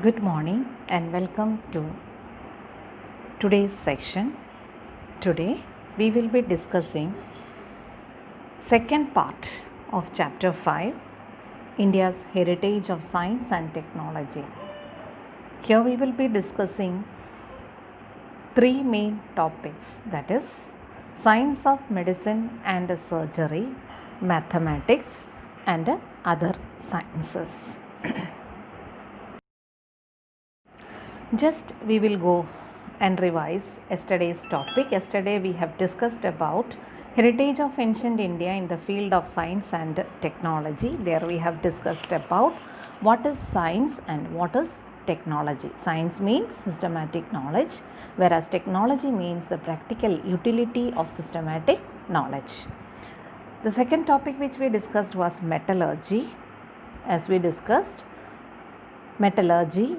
Good morning and welcome to today's section. Today we will be discussing second part of chapter 5, India's heritage of science and technology. Here we will be discussing three main topics, that is science of medicine and surgery, mathematics and other sciences. Just we will go and revise yesterday's topic. Yesterday we have discussed about heritage of ancient India in the field of science and technology. There we have discussed about what is science and what is technology. Science means systematic knowledge, whereas technology means the practical utility of systematic knowledge. The second topic which we discussed was metallurgy. As we discussed, metallurgy,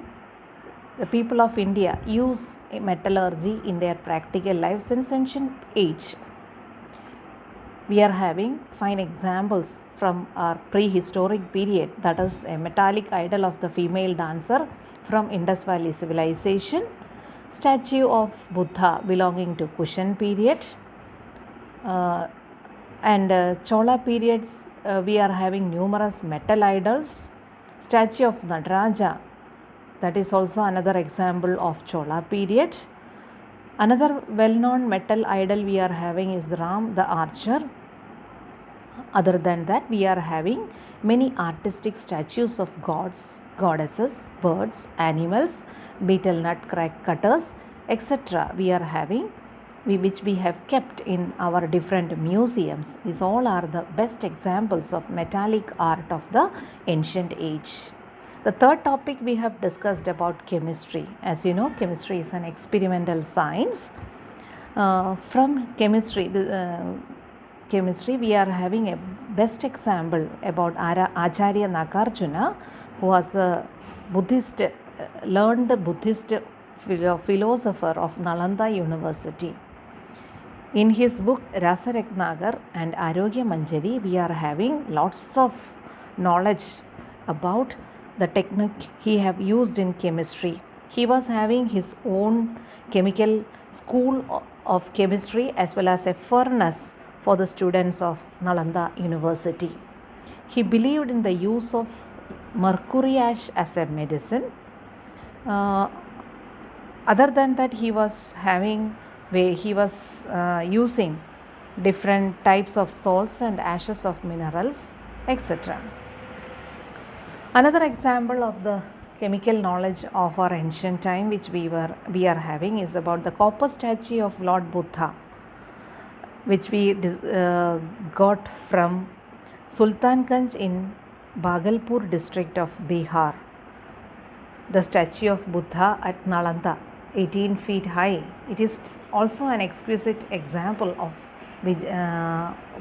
the people of India use metallurgy in their practical life since ancient age. We are having fine examples from our prehistoric period, that is a metallic idol of the female dancer from Indus Valley civilization, statue of Buddha belonging to Kushan period, and Chola periods we are having numerous metal idols, statue of Nataraja, that is also another example of Chola period. Another well-known metal idol we are having is the Ram the Archer. Other than that, we are having many artistic statues of gods, goddesses, birds, animals, betel nut crack cutters, etc. We are having, which we have kept in our different museums. These all are the best examples of metallic art of the ancient age. The third topic we have discussed about chemistry. As you know, chemistry is an experimental science. From chemistry, we are having a best example about Acharya Nagarjuna, who was the Buddhist, learned Buddhist philosopher of Nalanda University. In his book Rasa Ratnagar and Arogya Manjari, we are having lots of knowledge about the technique he have used in chemistry. He was having his own chemical school of chemistry as well as a furnace for the students of Nalanda University. He believed in the use of mercury ash as a medicine. Other than that, he was using different types of salts and ashes of minerals, etc. Another example of the chemical knowledge of our ancient time which we are having is about the copper statue of Lord Buddha, which we got from Sultanganj in Bhagalpur district of Bihar. The statue of Buddha at Nalanda, 18 feet high. It is also an exquisite example of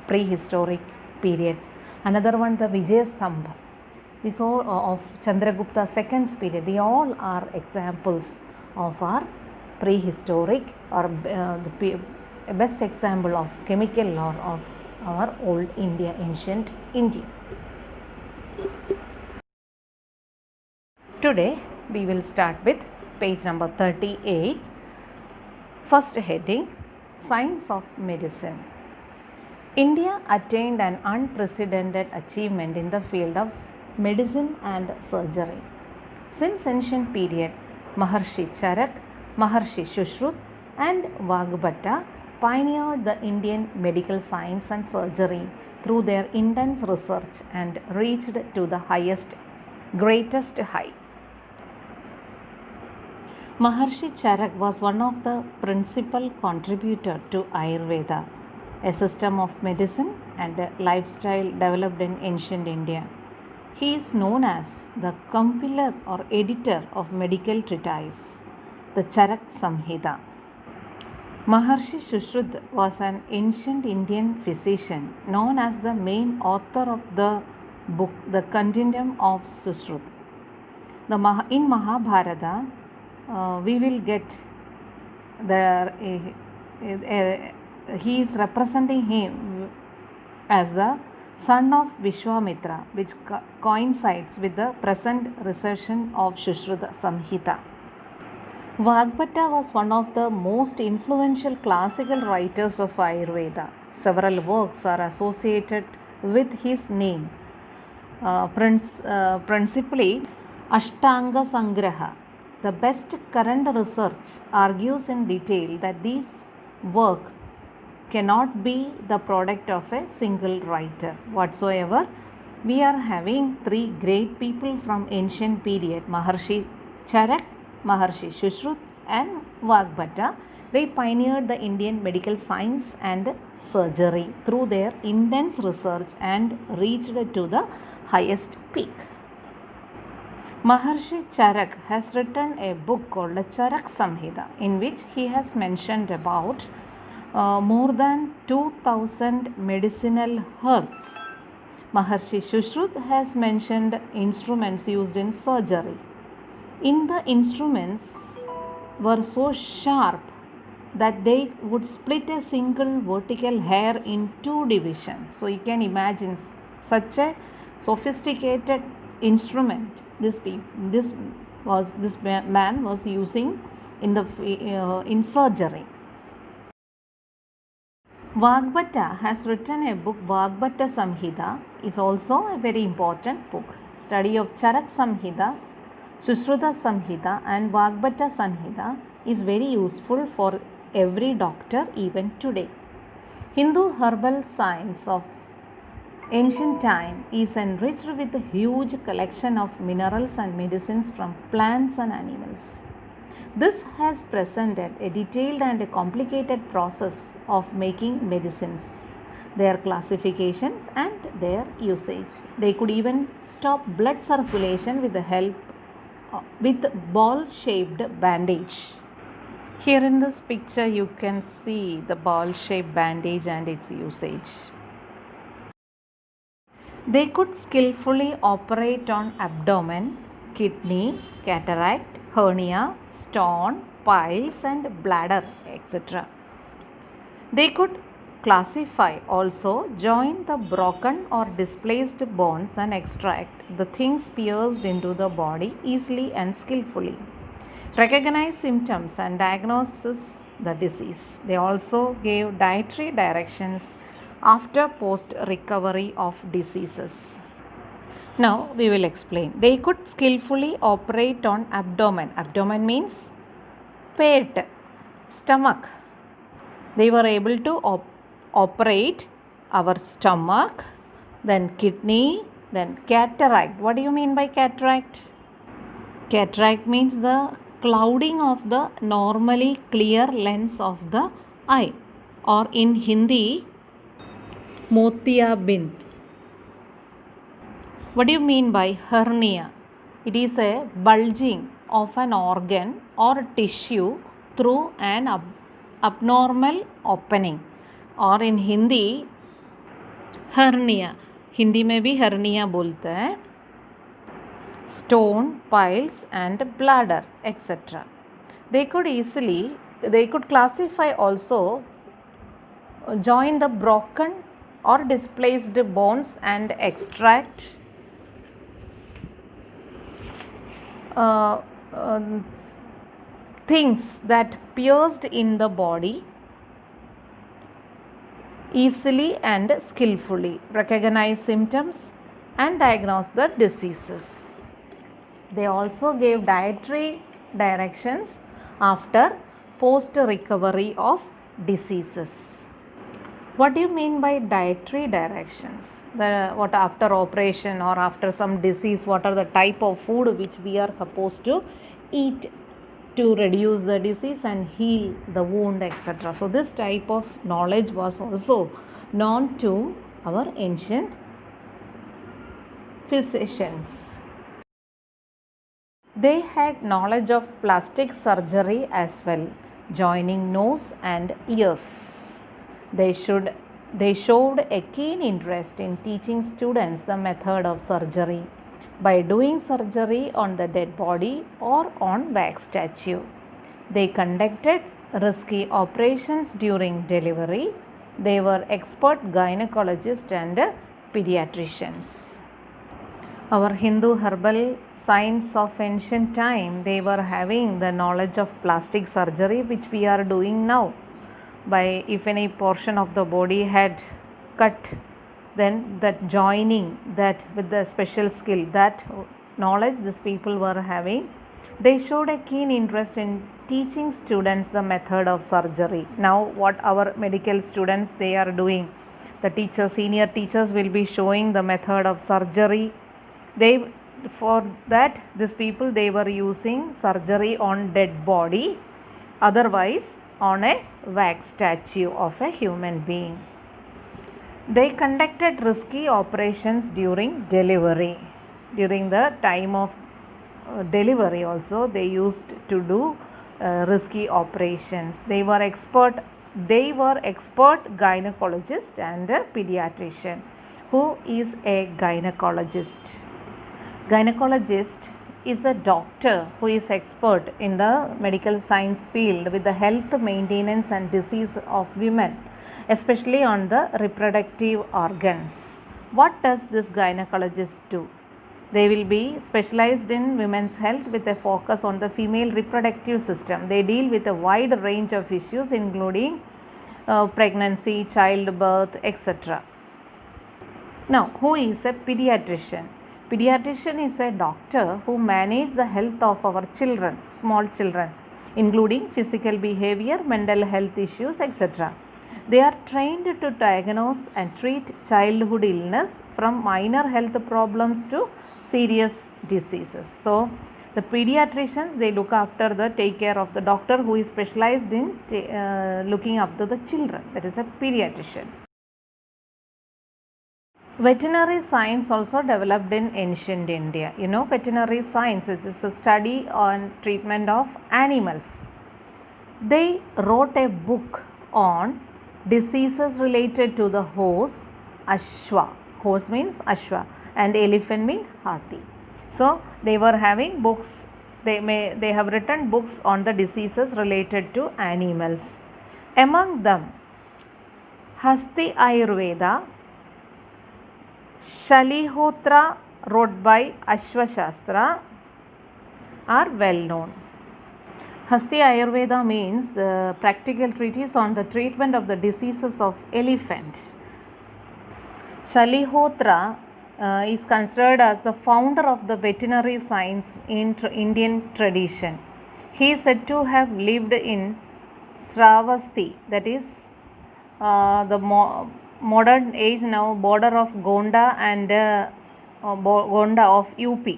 prehistoric period. Another one, the Vijay Stambha. These all of Chandragupta second's period. They all are examples of our prehistoric or the best example of chemical lore of our old India, ancient India. Today we will start with page number 38. First heading, Science of Medicine. India attained an unprecedented achievement in the field of medicine and surgery. Since ancient period, Maharshi Charak, Maharshi Shushruta and Vagbhatta pioneered the Indian medical science and surgery through their intense research and reached to the greatest height. Maharshi Charak was one of the principal contributors to Ayurveda, a system of medicine and lifestyle developed in ancient India. He is known as the compiler or editor of medical treatise, the Charak Samhita. Maharshi Shushruta was an ancient Indian physician known as the main author of the book, The Continuum of Sushruta. In Mahabharata, we will get he is representing him as the son of Vishwamitra, which coincides with the present recension of Sushruta Samhita. Vagbhata was one of the most influential classical writers of Ayurveda. Several works are associated with his name, principally Ashtanga Sangraha. The best current research argues in detail that this work cannot be the product of a single writer whatsoever. We are having three great people from ancient period: Maharshi Charak, Maharshi Shushruta and Vagbhata. They pioneered the Indian medical science and surgery through their intense research and reached to the highest peak. Maharshi Charak has written a book called Charak Samhita, in which he has mentioned about more than 2000 medicinal herbs. Maharshi Shushruta has mentioned instruments used in surgery. In the instruments were so sharp that they would split a single vertical hair in two divisions. So you can imagine such a sophisticated instrument this man was using in surgery. Vagbhata has written a book, Vagbhata Samhita, is also a very important book. Study of Charak Samhita, Sushruta Samhita and Vagbhata Samhita is very useful for every doctor even today. Hindu herbal science of ancient time is enriched with a huge collection of minerals and medicines from plants and animals. This has presented a detailed and a complicated process of making medicines, their classifications and their usage. They could even stop blood circulation with the help with ball-shaped bandage. Here in this picture you can see the ball-shaped bandage and its usage. They could skillfully operate on abdomen, kidney, cataract, hernia, stone, piles and bladder, etc. They could classify also, join the broken or displaced bones and extract the things pierced into the body easily and skillfully. Recognize symptoms and diagnose the disease. They also gave dietary directions after post-recovery of diseases. Now we will explain. They could skillfully operate on abdomen. Abdomen means pet, stomach. They were able to operate our stomach, then kidney, then cataract. What do you mean by cataract? Cataract means the clouding of the normally clear lens of the eye, or in Hindi, motiyabind. What do you mean by hernia? It is a bulging of an organ or tissue through an abnormal opening, और इन Hindi hernia. Hindi में भी hernia बोलते हैं. Stone, piles and bladder, etc. They could classify also, join the broken or displaced bones and extract things that pierced in the body easily and skillfully, recognize symptoms and diagnose the diseases. They also gave dietary directions after post-recovery of diseases. What do you mean by dietary directions? What after operation or after some disease, what are the type of food which we are supposed to eat to reduce the disease and heal the wound, etc. So this type of knowledge was also known to our ancient physicians. They had knowledge of plastic surgery as well, joining nose and ears. They showed a keen interest in teaching students the method of surgery by doing surgery on the dead body or on wax statue. They conducted risky operations during delivery. They were expert gynecologists and pediatricians. Our Hindu herbal science of ancient time, they were having the knowledge of plastic surgery, which we are doing now. By if any portion of the body had cut, then that joining that with the special skill, that knowledge these people were having, they showed a keen interest in teaching students the method of surgery. Now what our medical students they are doing, the teachers, senior teachers will be showing the method of surgery. They, for that these people they were using surgery on dead body, otherwise on a wax statue of a human being. They conducted risky operations during delivery. During the time of delivery also they used to do risky operations. They were expert gynecologist and a pediatrician. Who is a gynecologist? Gynecologist is a doctor who is expert in the medical science field with the health maintenance and disease of women, especially on the reproductive organs. What does this gynecologist do? They will be specialized in women's health with a focus on the female reproductive system. They deal with a wide range of issues including pregnancy, childbirth, etc. Now, who is a pediatrician? Pediatrician is a doctor who manages the health of our children, small children, including physical behavior, mental health issues, etc. They are trained to diagnose and treat childhood illness from minor health problems to serious diseases. So, the pediatricians, they look after take care of the doctor who is specialized in looking after the children, that is a pediatrician. Veterinary science also developed in ancient India. You know, veterinary science is a study on treatment of animals. They wrote a book on diseases related to the horse, Ashwa. Horse means Ashwa and elephant means Hathi. So, they were having books, they have written books on the diseases related to animals. Among them, Hasti Ayurveda, Shalihotra wrote by Ashwashastra are well known. Hasti Ayurveda means the practical treatise on the treatment of the diseases of elephant. Shalihotra is considered as the founder of the veterinary science in Indian tradition. He is said to have lived in Sravasti, that is the modern age now border of Gonda and Gonda of UP.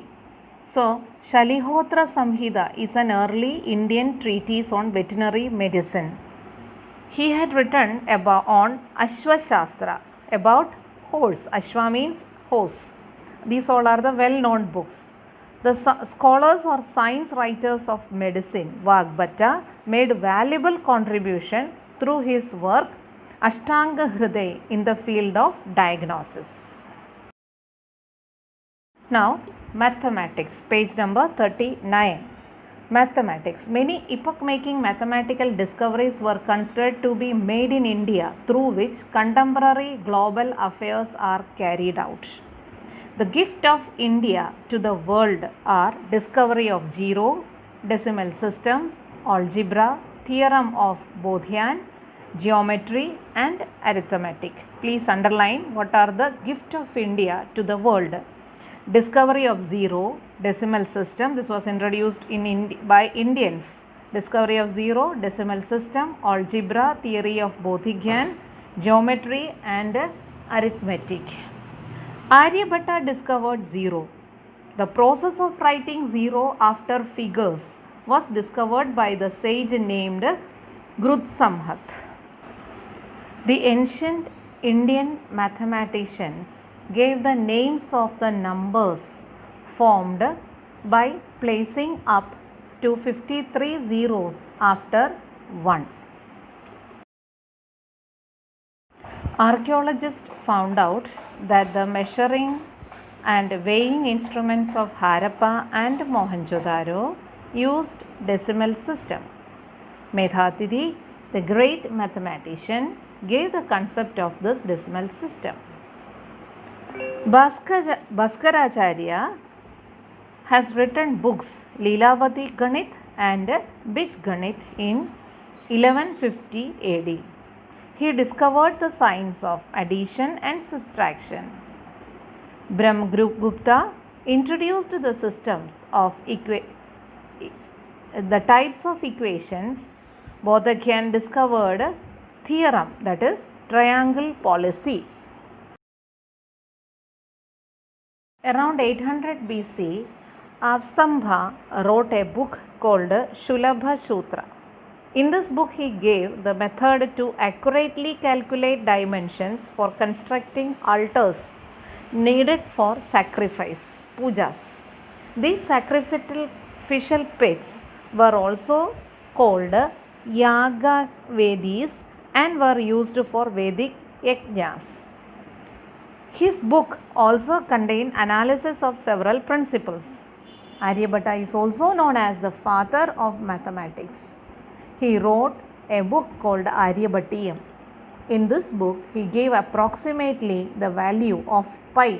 So, Shalihotra Samhita is an early Indian treatise on veterinary medicine. He had written on Ashwashastra, about horse. Ashwa means horse. These all are the well-known books. The scholars or science writers of medicine, Vagbhatta, made valuable contribution through his work Ashtanga Hriday in the field of diagnosis. Now, mathematics, page number 39. Mathematics. Many epoch-making mathematical discoveries were considered to be made in India, through which contemporary global affairs are carried out. The gift of India to the world are discovery of zero, decimal systems, algebra, theorem of Bodleian, geometry and arithmetic. Please underline what are the gift of India to the world. Discovery of zero, decimal system, this was introduced by Indians. Discovery of zero, decimal system, algebra, theory of Bodleian, geometry and arithmetic. Aryabhatta discovered zero. The process of writing zero after figures was discovered by the sage named Grudsamhat. The ancient Indian mathematicians gave the names of the numbers formed by placing up to 53 zeros after 1. Archaeologists found out that the measuring and weighing instruments of Harappa and Mohenjo-daro used decimal system. Medhatidi, the great mathematician, gave the concept of this decimal system. Bhaskaracharya has written books Leelavati Ganit and Bij Ganit in 1150 AD. He discovered the science of addition and subtraction. Brahmagupta introduced the systems of the types of equations. Bodhagyan discovered theorem, that is triangle policy. Around 800 BC, Avstambha wrote a book called Shulabha Sutra. In this book, he gave the method to accurately calculate dimensions for constructing altars needed for sacrifice, pujas. These sacrificial pits were also called Yaga Vedis and were used for Vedic yajnas. His book also contained analysis of several principles. Aryabhatta is also known as the father of mathematics. He wrote a book called Aryabhattiyam. In this book, he gave approximately the value of pi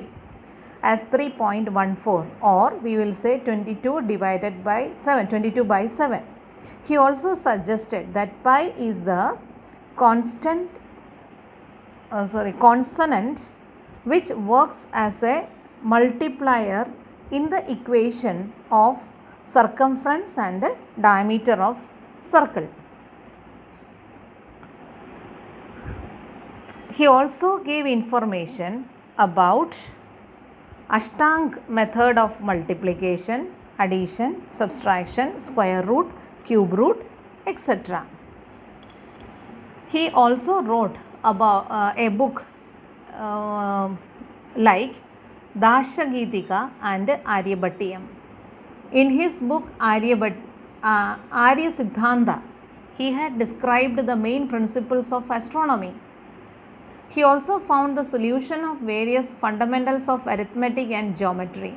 as 3.14, or we will say 22 divided by 7, 22 by 7. He also suggested that pi is the consonant which works as a multiplier in the equation of circumference and diameter of circle. He also gave information about Ashtanga method of multiplication, addition, subtraction, square root, cube root, etc. He also wrote about a book like Darshagitika and Aryabhattiyam. In his book Arya Siddhanta, he had described the main principles of astronomy. He also found the solution of various fundamentals of arithmetic and geometry.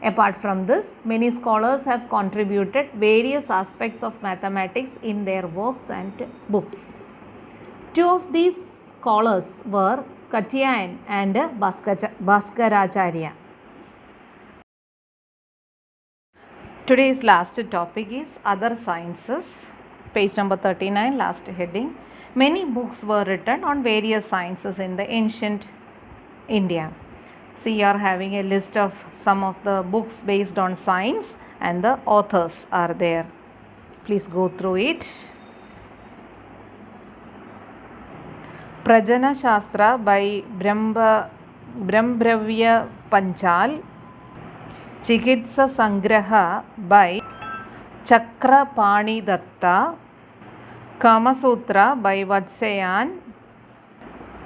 Apart from this, many scholars have contributed various aspects of mathematics in their works and books. Two of these scholars were Katyayana and Bhaskaracharya. Today's last topic is other sciences. Page number 39, last heading. Many books were written on various sciences in the ancient India. See, you are having a list of some of the books based on science and the authors are there. Please go through it. Prajana Shastra by Brahmbravya Panchal. Chikitsa Sangraha by Chakrapani Datta. Kama Sutra by Vatsayan.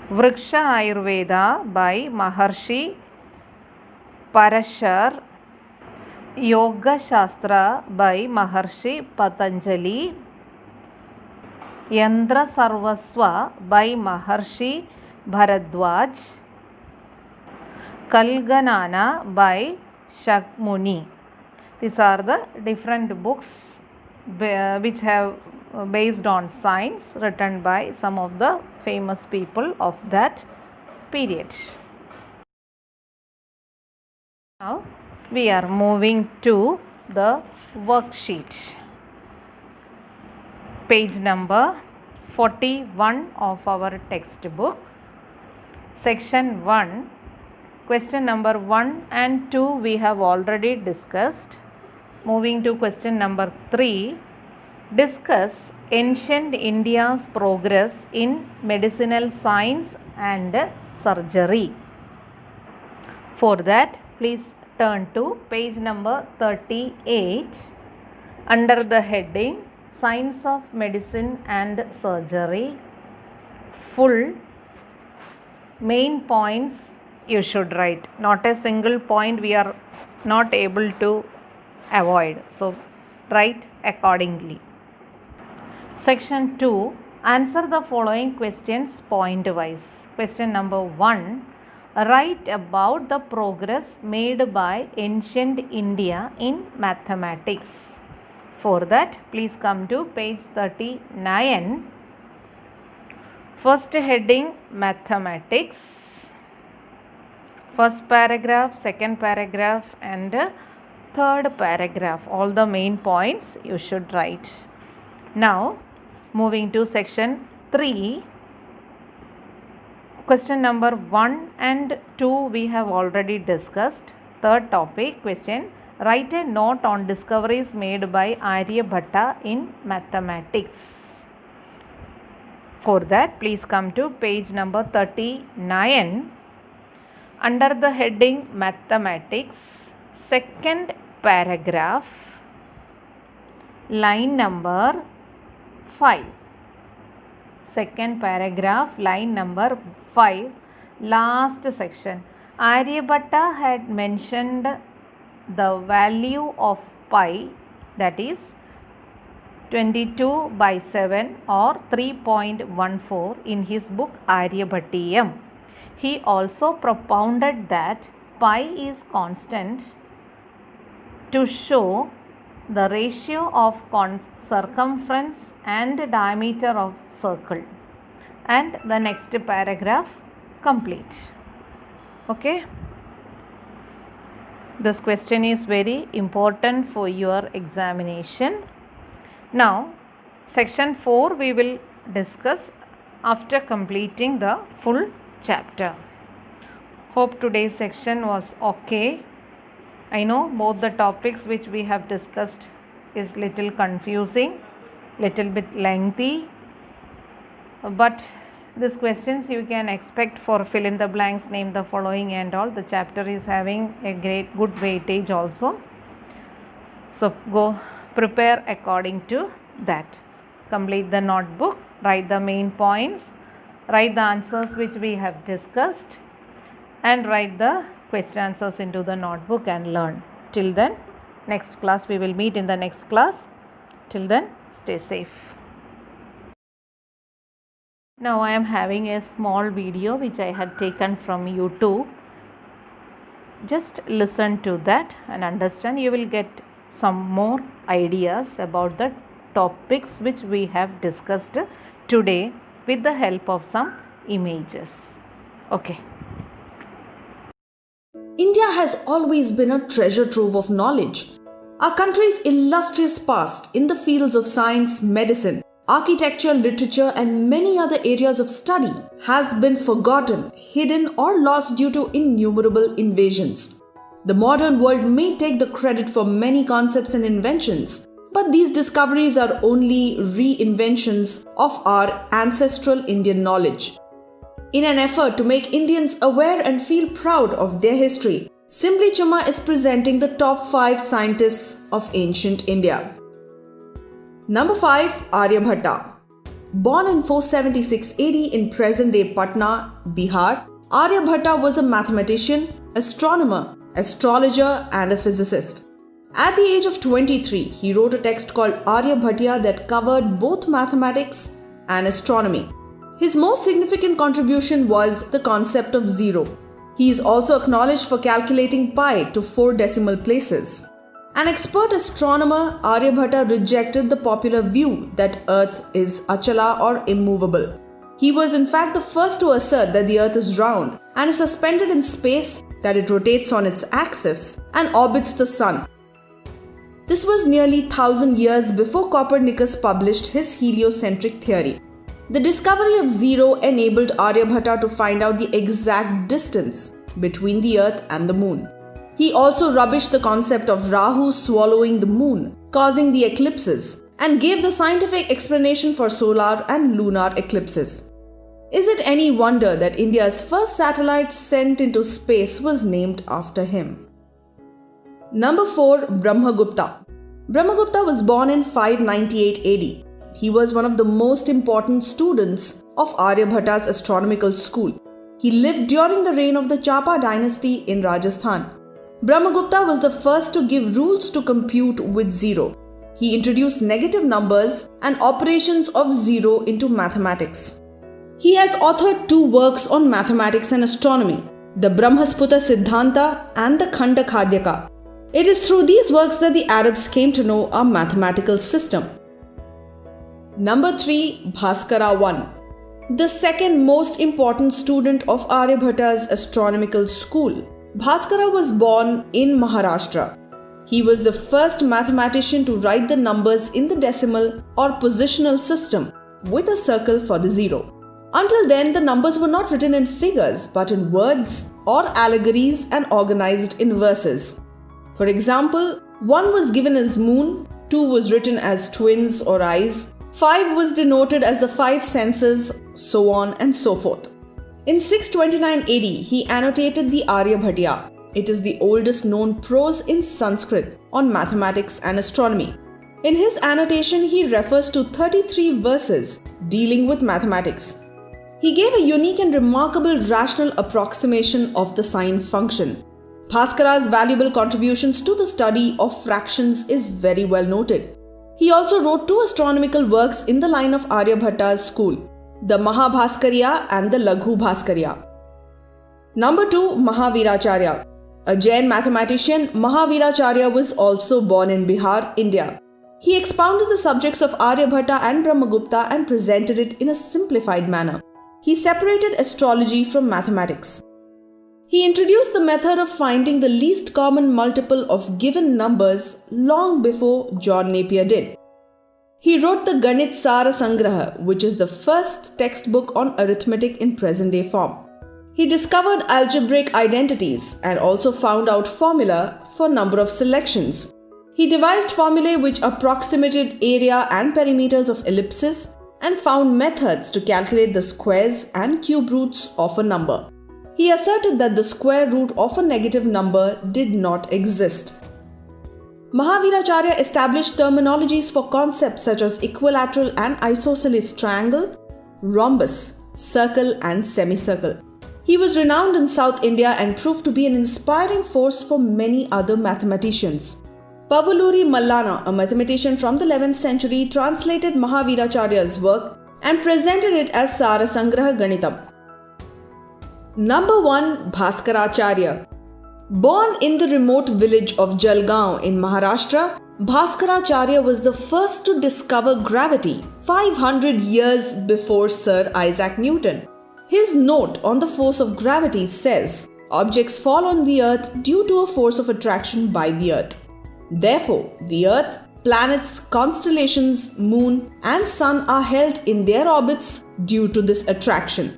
Vriksha Ayurveda by Maharshi Parashar. Yoga Shastra by Maharshi Patanjali. Yandra Sarvaswa by Maharshi Bharadwaj. Kalganana by Shakmuni. These are the different books which have based on science written by some of the famous people of that period. Now we are moving to the worksheet. Page number 41 of our textbook. Section 1. Question number 1 and 2 we have already discussed. Moving to question number 3. Discuss ancient India's progress in medicinal science and surgery. For that, please turn to page number 38 under the heading Science of Medicine and Surgery. Full main points you should write. Not a single point we are not able to avoid. So, write accordingly. Section 2. Answer the following questions point wise. Question number 1. Write about the progress made by ancient India in mathematics. For that, please come to page 39. First heading, Mathematics. First paragraph, second paragraph and third paragraph. All the main points you should write. Now moving to section 3. Question number 1 and 2 we have already discussed. Third topic question. Write a note on discoveries made by Aryabhatta in mathematics. For that, please come to page number 39. Under the heading Mathematics, second paragraph, line number 5. Second paragraph, line number 5, last section. Aryabhatta had mentioned the value of pi, that is 22/7 or 3.14 in his book Aryabhattiyam. He also propounded that pi is constant to show the ratio of circumference and diameter of circle. And the next paragraph complete. Okay. This question is very important for your examination. Now, section 4 we will discuss after completing the full chapter. Hope today's section was okay. I know both the topics which we have discussed is little confusing, little bit lengthy, but these questions you can expect for fill in the blanks, name the following and all. The chapter is having a good weightage also. So go prepare according to that. Complete the notebook, write the main points, write the answers which we have discussed and write the question answers into the notebook and learn. Till then, next class we will meet in the next class. Till then, stay safe. Now I am having a small video which I had taken from YouTube. Just listen to that and understand. You will get some more ideas about the topics which we have discussed today with the help of some images. Okay. India has always been a treasure trove of knowledge. Our country's illustrious past in the fields of science, medicine, architecture, literature, and many other areas of study has been forgotten, hidden, or lost due to innumerable invasions. The modern world may take the credit for many concepts and inventions, but these discoveries are only reinventions of our ancestral Indian knowledge. In an effort to make Indians aware and feel proud of their history, Simply Chuma is presenting the top 5 scientists of ancient India. Number 5. Aryabhatta. Born in 476 AD in present-day Patna, Bihar, Aryabhatta was a mathematician, astronomer, astrologer and a physicist. At the age of 23, he wrote a text called Aryabhattiya that covered both mathematics and astronomy. His most significant contribution was the concept of zero. He is also acknowledged for calculating pi to 4 decimal places. An expert astronomer, Aryabhatta rejected the popular view that Earth is achala or immovable. He was in fact the first to assert that the Earth is round and is suspended in space, that it rotates on its axis and orbits the Sun. This was nearly 1000 years before Copernicus published his heliocentric theory. The discovery of zero enabled Aryabhatta to find out the exact distance between the Earth and the Moon. He also rubbished the concept of Rahu swallowing the Moon, causing the eclipses, and gave the scientific explanation for solar and lunar eclipses. Is it any wonder that India's first satellite sent into space was named after him? Number 4. Brahmagupta. Brahmagupta was born in 598 AD. He was one of the most important students of Aryabhatta's astronomical school. He lived during the reign of the Chapa dynasty in Rajasthan. Brahmagupta was the first to give rules to compute with zero. He introduced negative numbers and operations of zero into mathematics. He has authored 2 works on mathematics and astronomy, the Brahmasputa Siddhanta and the Khanda Khadyaka. It is through these works that the Arabs came to know our mathematical system. Number 3. Bhaskara I. the second most important student of Aryabhata's astronomical school. Bhaskara was born in Maharashtra. He was the first mathematician to write the numbers in the decimal or positional system with a circle for the zero. Until then, the numbers were not written in figures but in words or allegories and organized in verses. For example, 1 was given as moon, 2 was written as twins or eyes, 5 was denoted as the 5 senses, so on and so forth. In 629 AD, he annotated the Aryabhatiya. It is the oldest known prose in Sanskrit on mathematics and astronomy. In his annotation, he refers to 33 verses dealing with mathematics. He gave a unique and remarkable rational approximation of the sine function. Bhaskara's valuable contributions to the study of fractions is very well noted. He also wrote 2 astronomical works in the line of Aryabhata's school, the Mahabhaskariya and the Laghu Bhaskariya. Number 2, Mahaviracharya. A Jain mathematician, Mahaviracharya was also born in Bihar, India. He expounded the subjects of Aryabhata and Brahmagupta and presented it in a simplified manner. He separated astrology from mathematics. He introduced the method of finding the least common multiple of given numbers long before John Napier did. He wrote the Ganit Sara Sangraha, which is the first textbook on arithmetic in present-day form. He discovered algebraic identities and also found out formula for number of selections. He devised formulae which approximated area and perimeters of ellipses and found methods to calculate the squares and cube roots of a number. He asserted that the square root of a negative number did not exist. Mahaviracharya established terminologies for concepts such as equilateral and isosceles triangle, rhombus, circle and semicircle. He was renowned in South India and proved to be an inspiring force for many other mathematicians. Pavuluri Mallana, a mathematician from the 11th century, translated Mahaviracharya's work and presented it as Sara Sangraha Ganitam. Number 1, Bhaskaracharya. Born in the remote village of Jalgaon in Maharashtra, Bhaskaracharya was the first to discover gravity 500 years before Sir Isaac Newton. His note on the force of gravity says, "Objects fall on the earth due to a force of attraction by the earth. Therefore, the earth, planets, constellations, moon and sun are held in their orbits due to this attraction."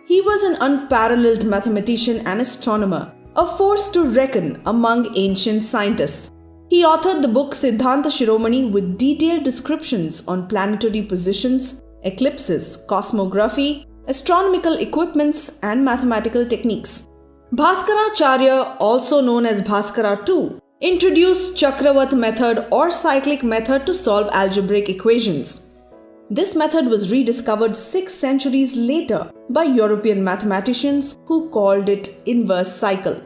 He was an unparalleled mathematician and astronomer, a force to reckon among ancient scientists. He authored the book Siddhanta Shiromani with detailed descriptions on planetary positions, eclipses, cosmography, astronomical equipments and mathematical techniques. Bhaskaracharya, also known as Bhaskara II, introduced Chakravarti method or cyclic method to solve algebraic equations. This method was rediscovered 6 centuries later by European mathematicians who called it inverse cycle.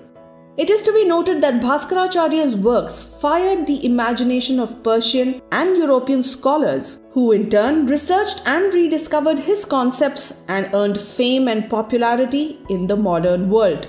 It is to be noted that Bhaskaracharya's works fired the imagination of Persian and European scholars, who in turn researched and rediscovered his concepts and earned fame and popularity in the modern world.